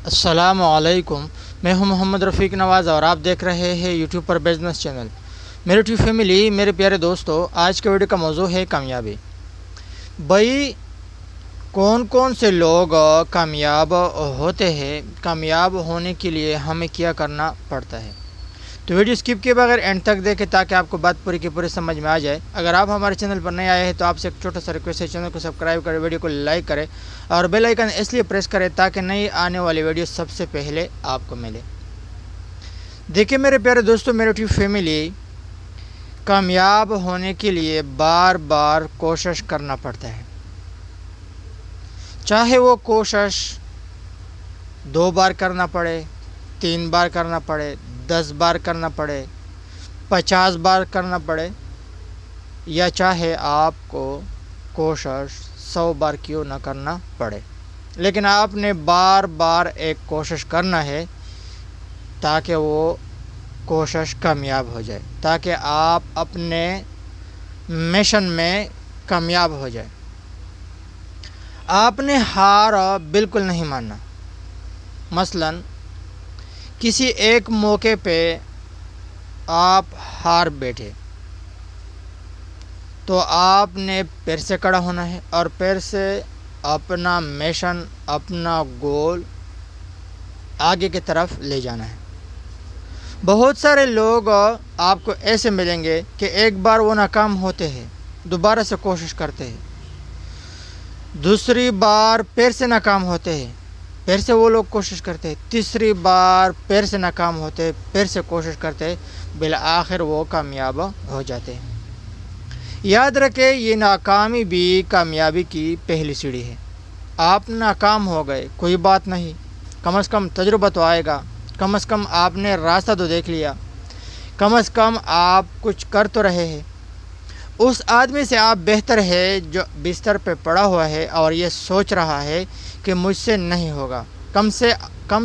السلام علیکم، میں ہوں محمد رفیق نواز اور آپ دیکھ رہے ہیں یوٹیوب پر بزنس چینل۔ میری یوٹیوب فیملی، میرے پیارے دوستو، آج کے ویڈیو کا موضوع ہے کامیابی۔ بھائی کون کون سے لوگ کامیاب ہوتے ہیں؟ کامیاب ہونے کے لیے ہمیں کیا کرنا پڑتا ہے؟ تو ویڈیو سکپ کیے بغیر اینڈ تک دیکھیں تاکہ آپ کو بات پوری کی پوری سمجھ میں آ جائے۔ اگر آپ ہمارے چینل پر نئے آئے ہیں تو آپ سے ایک چھوٹا سا ریکویسٹ ہے، چینل کو سبسکرائب کریں، ویڈیو کو لائک کریں اور بیل آئیکن اس لیے پریس کریں تاکہ نئی آنے والی ویڈیو سب سے پہلے آپ کو ملے۔ دیکھیں میرے پیارے دوستو، میرے یوٹیوب فیملی، کامیاب ہونے کے لیے بار بار کوشش کرنا پڑتا ہے۔ چاہے وہ کوشش 2 بار کرنا پڑے، 3 بار کرنا پڑے، 10 بار کرنا پڑے، 50 بار کرنا پڑے، یا چاہے آپ کو کوشش 100 بار کیوں نہ کرنا پڑے، لیکن آپ نے بار بار ایک کوشش کرنا ہے تاکہ وہ کوشش کامیاب ہو جائے، تاکہ آپ اپنے مشن میں کامیاب ہو جائے۔ آپ نے ہار بالکل نہیں ماننا۔ مثلاً کسی ایک موقع پہ آپ ہار بیٹھے تو آپ نے پھر سے کھڑا ہونا ہے اور پھر سے اپنا مشن، اپنا گول آگے کی طرف لے جانا ہے۔ بہت سارے لوگ آپ کو ایسے ملیں گے کہ ایک بار وہ ناکام ہوتے ہیں، دوبارہ سے کوشش کرتے ہیں، دوسری بار پھر سے ناکام ہوتے ہیں، پھر سے وہ لوگ کوشش کرتے ہیں، تیسری بار پھر سے ناکام ہوتے ہیں، پھر سے کوشش کرتے ہیں، بالآخر وہ کامیاب ہو جاتے ہیں۔ یاد رکھیں، یہ ناکامی بھی کامیابی کی پہلی سیڑھی ہے۔ آپ ناکام ہو گئے، کوئی بات نہیں، کم از کم تجربہ تو آئے گا، کم از کم آپ نے راستہ تو دیکھ لیا، کم از کم آپ کچھ کر تو رہے ہیں۔ اس آدمی سے آپ بہتر ہے جو بستر پہ پڑا ہوا ہے اور یہ سوچ رہا ہے کہ مجھ سے نہیں ہوگا۔ کم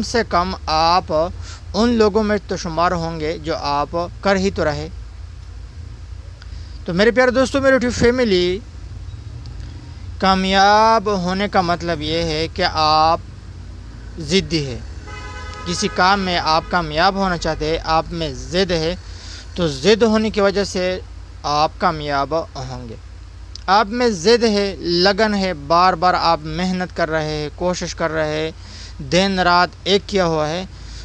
سے کم آپ ان لوگوں میں تو شمار ہوں گے جو آپ کر ہی تو رہے۔ تو میرے پیارے دوستو، میرے یوٹیوب فیملی، کامیاب ہونے کا مطلب یہ ہے کہ آپ ضدی ہے۔ کسی کام میں آپ کامیاب ہونا چاہتے ہیں، آپ میں ضد ہے، تو ضد ہونے کی وجہ سے آپ کامیاب ہوں گے۔ آپ میں ضد ہے، لگن ہے، بار بار آپ محنت کر رہے ہیں، کوشش کر رہے ہیں، دن رات ایک کیا ہوا ہے،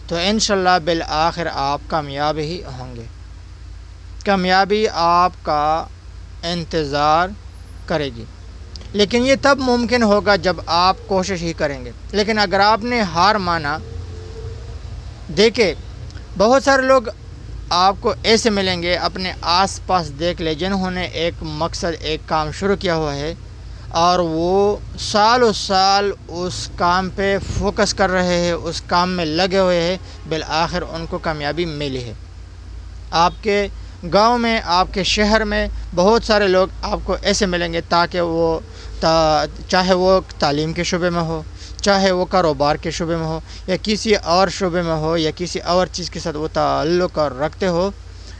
تو انشاءاللہ بالآخر آپ کامیاب ہی ہوں گے۔ کامیابی آپ کا انتظار کرے گی، لیکن یہ تب ممکن ہوگا جب آپ کوشش ہی کریں گے۔ لیکن اگر آپ نے ہار مانا، دیکھیں بہت سارے لوگ آپ کو ایسے ملیں گے، اپنے آس پاس دیکھ لیں، جنہوں نے ایک مقصد، ایک کام شروع کیا ہوا ہے اور وہ سال و سال اس کام پہ فوکس کر رہے ہیں، اس کام میں لگے ہوئے ہیں، بالآخر ان کو کامیابی ملی ہے۔ آپ کے گاؤں میں، آپ کے شہر میں بہت سارے لوگ آپ کو ایسے ملیں گے تاکہ وہ چاہے وہ تعلیم کے شعبے میں ہو، چاہے وہ کاروبار کے شعبے میں ہو، یا کسی اور شعبے میں ہو، یا کسی اور چیز کے ساتھ وہ تعلق رکھتے ہو،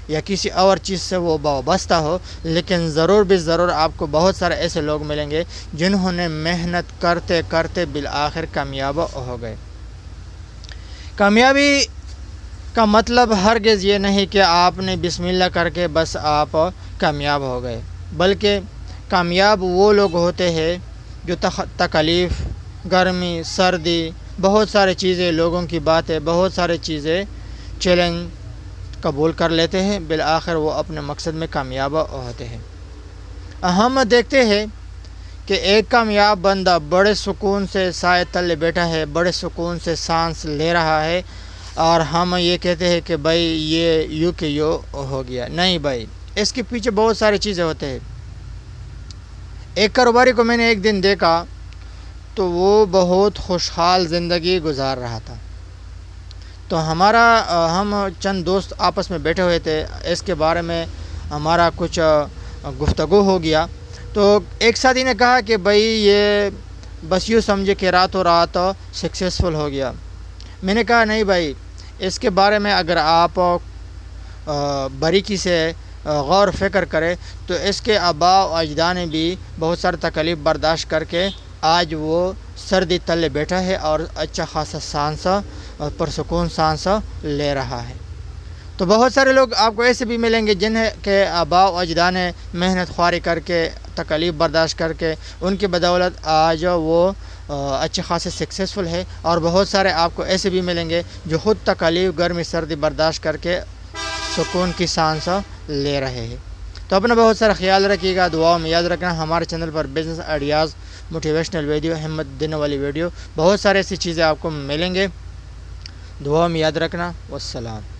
یا کسی اور چیز سے وہ وابستہ ہو، لیکن ضرور بھی ضرور آپ کو بہت سارے ایسے لوگ ملیں گے جنہوں نے محنت کرتے کرتے بالآخر کامیاب ہو گئے۔ کامیابی کا مطلب ہرگز یہ نہیں کہ آپ نے بسم اللہ کر کے بس آپ کامیاب ہو گئے، بلکہ کامیاب وہ لوگ ہوتے ہیں جو تکلیف، گرمی، سردی، بہت سارے چیزیں، لوگوں کی باتیں، بہت سارے چیزیں، چیلنج قبول کر لیتے ہیں، بالآخر وہ اپنے مقصد میں کامیاب ہوتے ہیں۔ ہم دیکھتے ہیں کہ ایک کامیاب بندہ بڑے سکون سے سائے تلے بیٹھا ہے، بڑے سکون سے سانس لے رہا ہے، اور ہم یہ کہتے ہیں کہ بھائی یہ یوں کہ یوں ہو گیا۔ نہیں بھائی، اس کے پیچھے بہت ساری چیزیں ہوتے ہیں۔ ایک کاروباری کو میں نے ایک دن دیکھا تو وہ بہت خوشحال زندگی گزار رہا تھا۔ تو ہم چند دوست آپس میں بیٹھے ہوئے تھے، اس کے بارے میں ہمارا کچھ گفتگو ہو گیا۔ تو ایک ساتھی نے کہا کہ بھائی یہ بس یوں سمجھے کہ راتوں رات سکسیسفل ہو گیا۔ میں نے کہا نہیں بھائی، اس کے بارے میں اگر آپ باریکی سے غور و فکر کرے تو اس کے آباء و اجداد نے بھی بہت سارے تکلیف برداشت کر کے آج وہ سردی تلے بیٹھا ہے اور اچھا خاصا سانسا اور پرسکون سانسا لے رہا ہے۔ تو بہت سارے لوگ آپ کو ایسے بھی ملیں گے جنہیں کہ آباء و اجداد نے محنت خواری کر کے تکالیف برداشت کر کے ان کی بدولت آج وہ اچھے خاصے سکسیزفل ہے، اور بہت سارے آپ کو ایسے بھی ملیں گے جو خود تکالیف گرمی سردی برداشت کر کے سکون کی سانس لے رہے ہیں۔ تو اپنا بہت سارا خیال رکھیے گا، دعاؤں میں یاد رکھنا ہمارے چینل پر بزنس آئیڈیاز، موٹیویشنل ویڈیو، ہمت دینے والی ویڈیو، بہت سارے ایسی چیزیں آپ کو ملیں گے، دعاؤں میں یاد رکھنا۔ والسلام۔